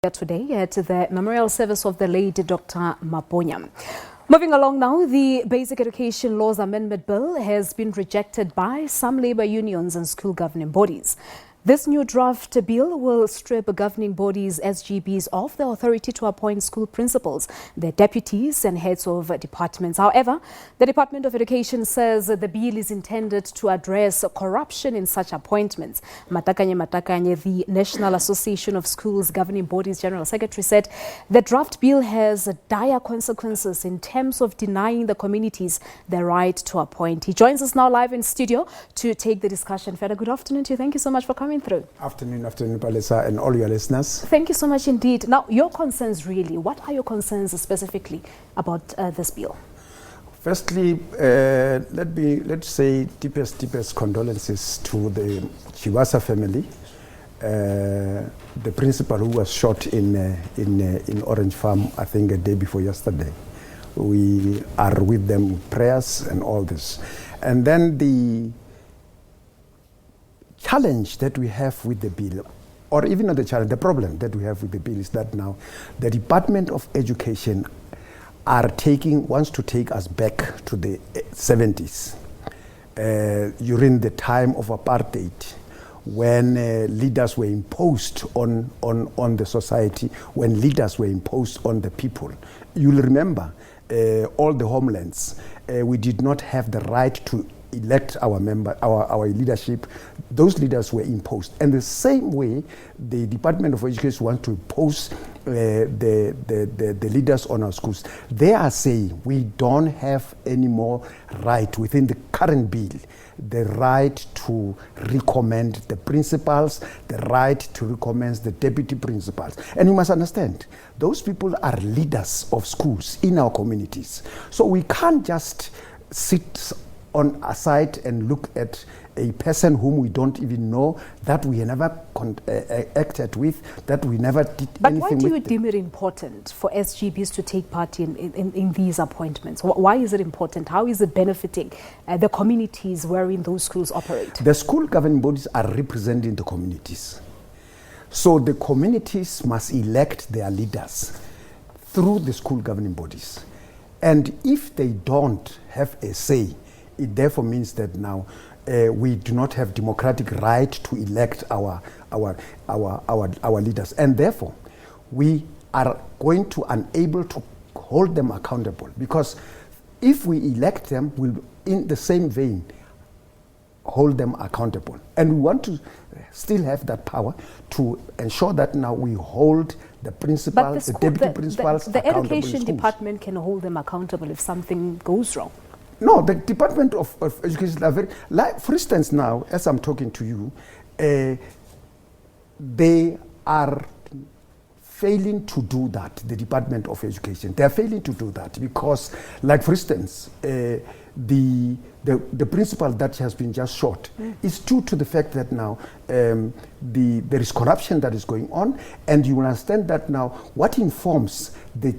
Today at the memorial service of the late Dr. Maponya. Moving along now, the Basic Education Laws Amendment Bill has been rejected by some labour unions and school governing bodies. This new draft bill will strip governing bodies, SGBs, of the authority to appoint school principals, their deputies and heads of departments. However, the Department of Education says the bill is intended to address corruption in such appointments. Matakanye Matakanye, the National Association of Schools Governing Bodies General Secretary, said the draft bill has dire consequences in terms of denying the communities the right to appoint. He joins us now live in studio to take the discussion further. Good afternoon to you. Thank you so much for coming through. Afternoon, Palesa, and all your listeners. Thank you so much indeed. Now, your concerns really, what are your concerns specifically about this bill? Firstly, let's say deepest condolences to the Chiwasa family, the principal who was shot in Orange Farm, I think a day before yesterday. We are with them with prayers and all this. And then the challenge that we have with the bill, or even not the challenge, the problem that we have with the bill is that now the Department of Education wants to take us back to the 70s, during the time of apartheid, when leaders were imposed on the society, when leaders were imposed on the people. You'll remember all the homelands, we did not have the right to elect our leadership. Those leaders were imposed. And the same way, the Department of Education wants to impose the leaders on our schools. They are saying we don't have any more right within the current bill, the right to recommend the principals, the right to recommend the deputy principals. And you must understand, those people are leaders of schools in our communities. So we can't just sit on a side and look at a person whom we don't even know, that we never acted with, that we never did but anything with. But why do you deem it important for SGBs to take part in these appointments? Why is it important? How is it benefiting the communities wherein those schools operate? The school governing bodies are representing the communities. So the communities must elect their leaders through the school governing bodies. And if they don't have a say, it therefore means that now we do not have democratic right to elect our leaders, and therefore we are going to unable to hold them accountable, because if we elect them, we'll in the same vein hold them accountable, and we want to still have that power to ensure that now we hold the principals, the deputy principals the accountable. education department can hold them accountable if something goes wrong. No, the Department of Education are very, like, for instance, now, as I'm talking to you, they are failing to do that, the Department of Education. They are failing to do that because, like, for instance, the principal that has been just shot is due to the fact that now there is corruption that is going on, and you understand that now what informs the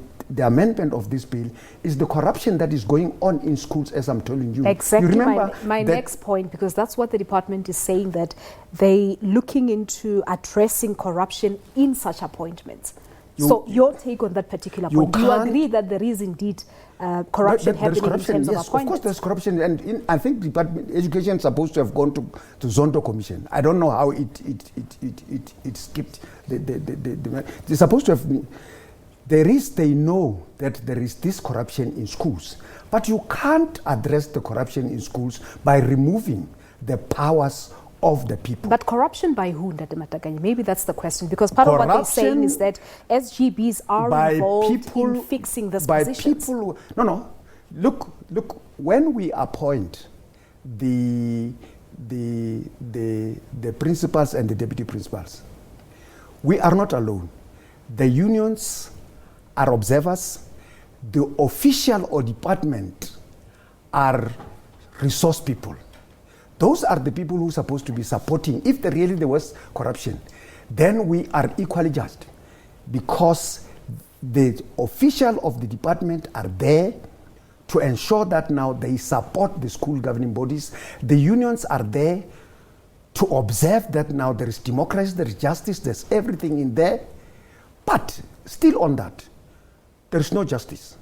amendment of this bill is the corruption that is going on in schools, as I'm telling you. Exactly. You remember my next point, because that's what the department is saying, that they looking into addressing corruption in such appointments. So your take on that particular point, do you agree that there is indeed corruption happening in terms of appointments? Of course there's corruption, and I think Department of Education is supposed to have gone to Zondo Commission. I don't know how it skipped. They're supposed to have been. They know that there is this corruption in schools, but you can't address the corruption in schools by removing the powers of the people. But corruption by who, Ndate Matakanye? Maybe that's the question, because part of what they're saying is that SGBs are involved in fixing this positions. Look, when we appoint the principals and the deputy principals, we are not alone. The unions are observers, the official or department are resource people. Those are the people who are supposed to be supporting. If there was corruption, then we are equally judged, because the official of the department are there to ensure that now they support the school governing bodies. The unions are there to observe that now there is democracy, there is justice, there's everything in there. But still on that, there is no justice.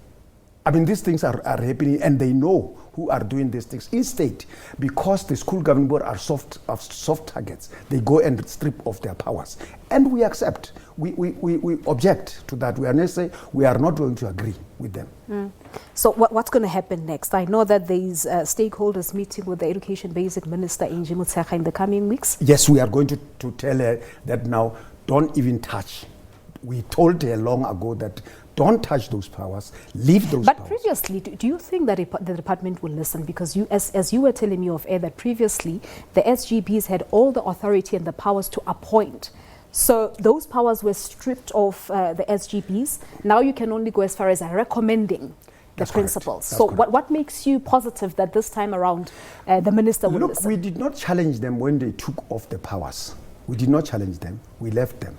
I mean, these things are happening, and they know who are doing these things. Instead, because the school governing board are soft targets, they go and strip off their powers. And we accept. We object to that. We are not going to agree with them. So what's going to happen next? I know that there is a stakeholders meeting with the Education Basic Minister Angie Motshekga in the coming weeks. Yes, we are going to tell her that now, don't even touch. We told her long ago that don't touch those powers, leave those powers. But previously, do you think that the department will listen? Because you, as you were telling me off air, that previously the SGBs had all the authority and the powers to appoint. So those powers were stripped of the SGBs. Now you can only go as far as recommending the principles. So what makes you positive that this time around the minister will listen? We did not challenge them when they took off the powers. We did not challenge them. We left them.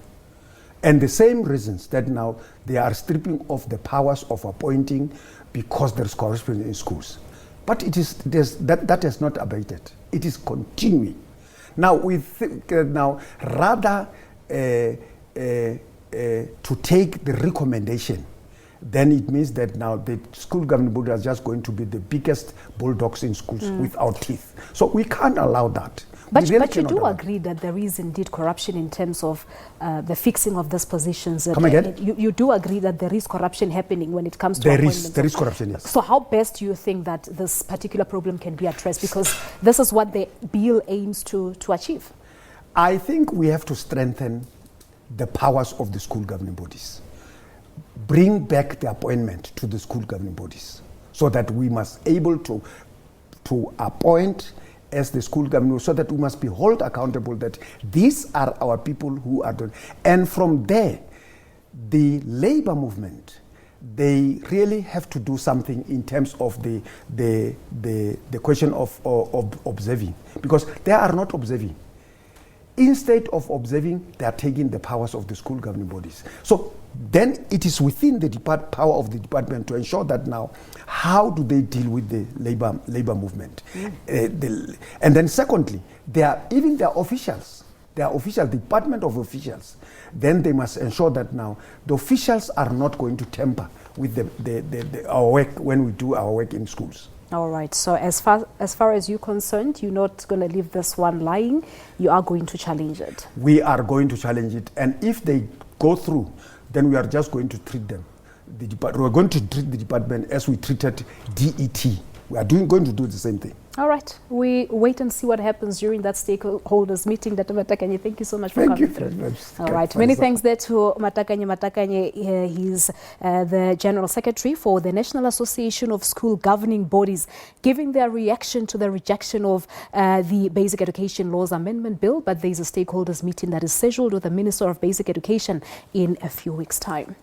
And the same reasons that now they are stripping off the powers of appointing because there is corruption in schools. But that has not abated. It is continuing. Now we think rather to take the recommendation, then it means that now the school governing board are just going to be the biggest bulldogs in schools without teeth. So we can't allow that. But you do agree that there is indeed corruption in terms of the fixing of these positions. Come again? You do agree that there is corruption happening when it comes to appointments. There is corruption, yes. So how best do you think that this particular problem can be addressed? Because this is what the bill aims to achieve. I think we have to strengthen the powers of the school governing bodies. Bring back the appointment to the school governing bodies so that we must able to appoint as the school government, so that we must be held accountable that these are our people who are doing. And from there, the labor movement, they really have to do something in terms of the question of observing, because they are not observing. Instead of observing, they are taking the powers of the school governing bodies. So then it is within the power of the department to ensure that now, how do they deal with the labor movement? And then secondly, even their officials, the department of officials, then they must ensure that now the officials are not going to tamper with our work when we do our work in schools. All right. So as far as you're concerned, you're not going to leave this one lying. You are going to challenge it. We are going to challenge it. And if they go through, then we are just going to treat them. We're going to treat the department as we treated DET. We are going to do the same thing. All right. We wait and see what happens during that stakeholders meeting. Dr. Matakanye, thank you so much for coming through. Thank you very much. All right. Many thanks there to Matakanye Matakanye. He's the General Secretary for the National Association of School Governing Bodies, giving their reaction to the rejection of the Basic Education Laws Amendment Bill. But there's a stakeholders meeting that is scheduled with the Minister of Basic Education in a few weeks' time.